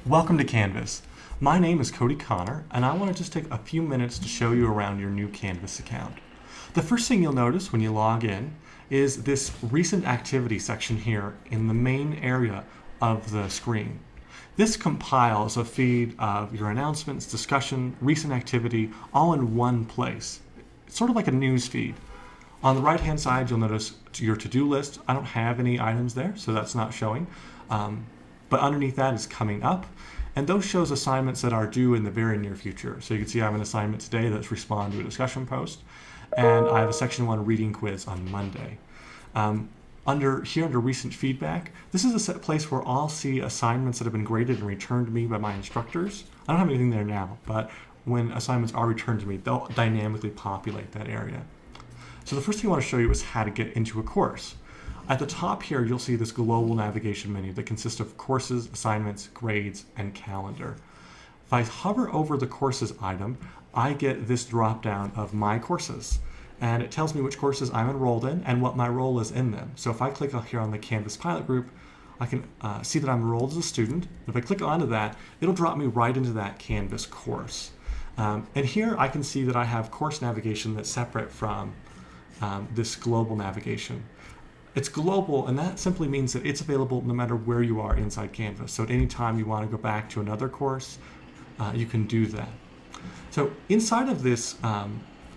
Welcome to Canvas. My name is Cody Connor, and I want to just take a few minutes to show you around your new Canvas account. The first thing you'll notice when you log in is this recent activity section here in the main area of the screen. This compiles a feed of your announcements, discussion, recent activity, all in one place. It's sort of like a news feed. On the right-hand side, you'll notice your to-do list. I don't have any items there, so that's not showing. But underneath that is coming up, and those shows assignments that are due in the very near future. So you can see I have an assignment today that's respond to a discussion post, and I have a section 1 reading quiz on Monday. Under recent feedback, this is a set place where I'll see assignments that have been graded and returned to me by my instructors. I don't have anything there now, but when assignments are returned to me, they'll dynamically populate that area. So the first thing I want to show you is how to get into a course. At the top here, you'll see this global navigation menu that consists of courses, assignments, grades, and calendar. If I hover over the courses item, I get this drop down of my courses. And it tells me which courses I'm enrolled in and what my role is in them. So if I click here on the Canvas pilot group, I can see that I'm enrolled as a student. If I click onto that, it'll drop me right into that Canvas course. And here I can see that I have course navigation that's separate from this global navigation. It's global, and that simply means that it's available no matter where you are inside Canvas. So at any time you want to go back to another course, you can do that. So inside of this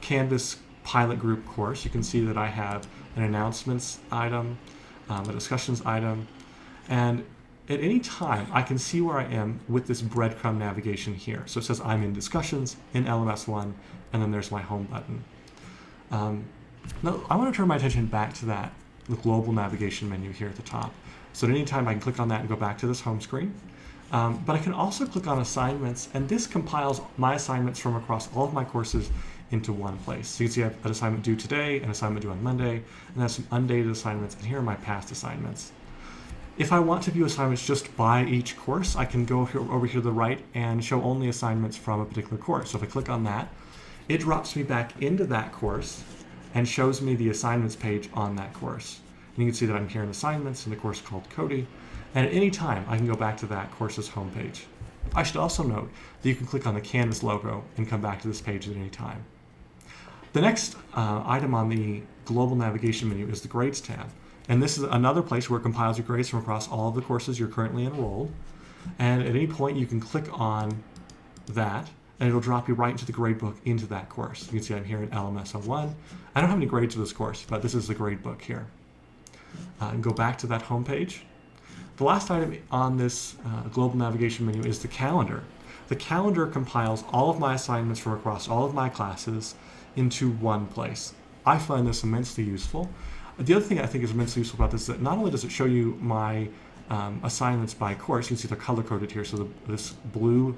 Canvas pilot group course, you can see that I have an announcements item, a discussions item, and at any time I can see where I am with this breadcrumb navigation here. So it says I'm in discussions in LMS1, and then there's my home button. Now I want to turn my attention back to the global navigation menu here at the top. So at any time I can click on that and go back to this home screen. But I can also click on assignments, and this compiles my assignments from across all of my courses into one place. So you can see I have an assignment due today, an assignment due on Monday, and that's some undated assignments, and here are my past assignments. If I want to view assignments just by each course, I can go over here to the right and show only assignments from a particular course. So if I click on that, it drops me back into that course and shows me the assignments page on that course. And you can see that I'm here in assignments in the course called Cody, and at any time I can go back to that course's homepage. I should also note that you can click on the Canvas logo and come back to this page at any time. The next item on the global navigation menu is the Grades tab. And this is another place where it compiles your grades from across all of the courses you're currently enrolled. And at any point you can click on that, and it'll drop you right into the gradebook into that course. You can see I'm here in LMS 01. I don't have any grades for this course, but this is the gradebook here. And go back to that home page. The last item on this global navigation menu is the calendar. The calendar compiles all of my assignments from across all of my classes into one place. I find this immensely useful. The other thing I think is immensely useful about this is that not only does it show you my assignments by course, you can see they're color-coded here, so this blue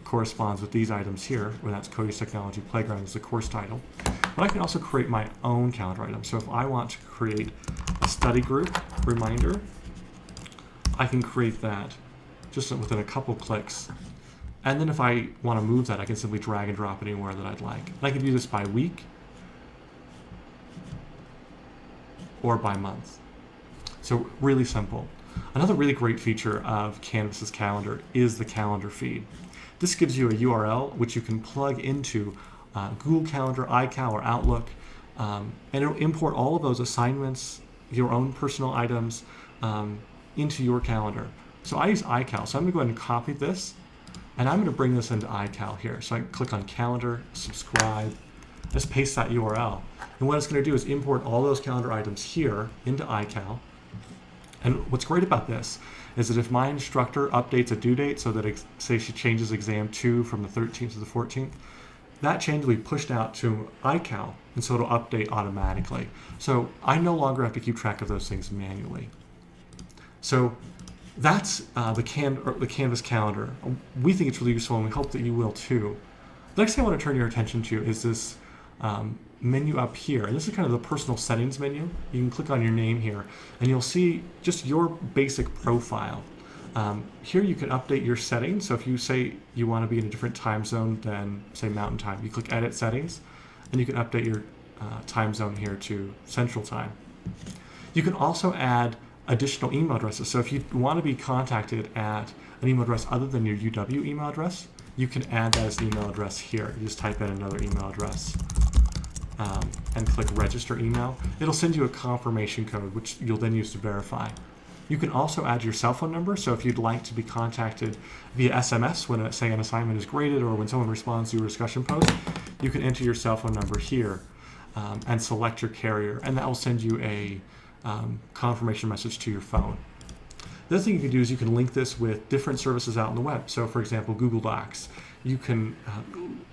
corresponds with these items here, where that's Cody's Technology Playground is the course title. But I can also create my own calendar item. So if I want to create a study group reminder, I can create that just within a couple clicks. And then if I want to move that, I can simply drag and drop it anywhere that I'd like. And I can do this by week or by month. So really simple. Another really great feature of Canvas's calendar is the calendar feed. This gives you a URL which you can plug into Google Calendar, iCal, or Outlook, and it'll import all of those assignments, your own personal items, into your calendar. So I use iCal, so I'm going to go ahead and copy this, and I'm going to bring this into iCal here. So I can click on Calendar, subscribe, just paste that URL. And what it's going to do is import all those calendar items here into iCal. And what's great about this is that if my instructor updates a due date so that, say she changes exam 2 from the 13th to the 14th, that change will be pushed out to iCal, and so it'll update automatically. So I no longer have to keep track of those things manually. So that's the Canvas calendar. We think it's really useful, and we hope that you will too. The next thing I want to turn your attention to is this menu up here, and this is kind of the personal settings menu. You can click on your name here, and you'll see just your basic profile. Here you can update your settings. So if you say you want to be in a different time zone than, say, Mountain Time, you click Edit Settings, and you can update your time zone here to Central Time. You can also add additional email addresses. So if you want to be contacted at an email address other than your UW email address, you can add that as an email address here. You just type in another email address and click register email. It'll send you a confirmation code, which you'll then use to verify. You can also add your cell phone number, so if you'd like to be contacted via SMS when, say, an assignment is graded or when someone responds to your discussion post, you can enter your cell phone number here and select your carrier, and that will send you a confirmation message to your phone. The other thing you can do is you can link this with different services out on the web. So, for example, Google Docs. You can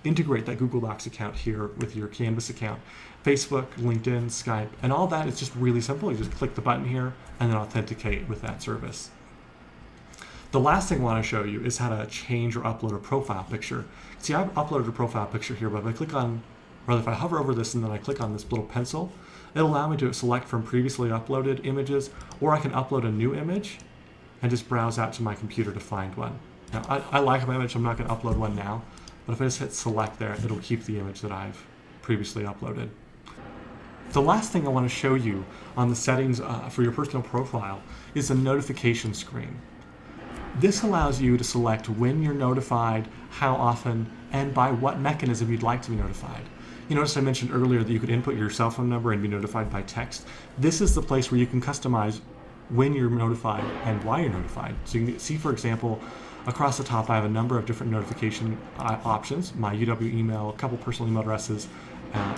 integrate that Google Docs account here with your Canvas account. Facebook, LinkedIn, Skype, and all that is just really simple. You just click the button here and then authenticate with that service. The last thing I want to show you is how to change or upload a profile picture. See, I've uploaded a profile picture here, but if I hover over this and then I click on this little pencil, it'll allow me to select from previously uploaded images, or I can upload a new image and just browse out to my computer to find one. Now, I like my image, so I'm not going to upload one now, but if I just hit select there, it'll keep the image that I've previously uploaded. The last thing I want to show you on the settings for your personal profile is the notification screen. This allows you to select when you're notified, how often, and by what mechanism you'd like to be notified. You notice I mentioned earlier that you could input your cell phone number and be notified by text. This is the place where you can customize when you're notified and why you're notified. So you can see, for example, across the top I have a number of different notification options: my UW email, a couple personal email addresses,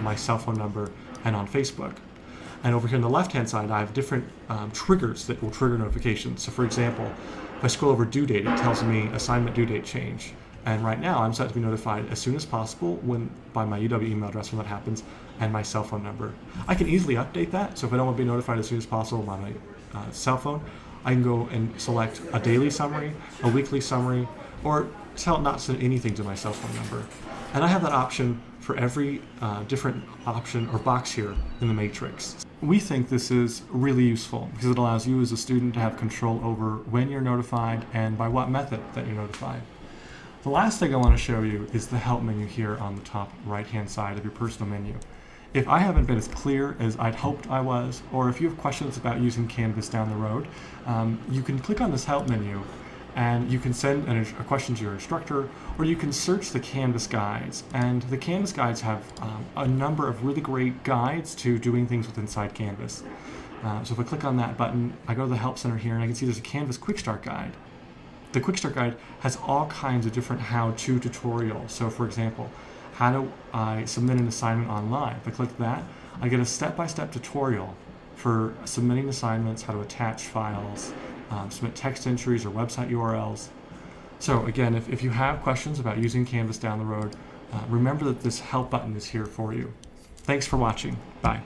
my cell phone number, and on Facebook. And over here on the left-hand side, I have different triggers that will trigger notifications. So for example, if I scroll over due date, it tells me assignment due date change. And right now, I'm set to be notified as soon as possible by my UW email address when that happens, and my cell phone number. I can easily update that, so if I don't want to be notified as soon as possible by my cell phone, I can go and select a daily summary, a weekly summary, or tell it not to send anything to my cell phone number. And I have that option for every different option or box here in the matrix. We think this is really useful because it allows you as a student to have control over when you're notified and by what method that you're notified. The last thing I want to show you is the help menu here on the top right-hand side of your personal menu. If I haven't been as clear as I'd hoped I was, or if you have questions about using Canvas down the road, you can click on this help menu and you can send a question to your instructor, or you can search the Canvas guides. And the Canvas guides have a number of really great guides to doing things with inside Canvas. So if I click on that button, I go to the Help Center here and I can see there's a Canvas Quick Start Guide. The Quick Start Guide has all kinds of different how-to tutorials. So for example, how do I submit an assignment online? If I click that, I get a step-by-step tutorial for submitting assignments, how to attach files, submit text entries or website URLs. So again, if you have questions about using Canvas down the road, remember that this help button is here for you. Thanks for watching. Bye.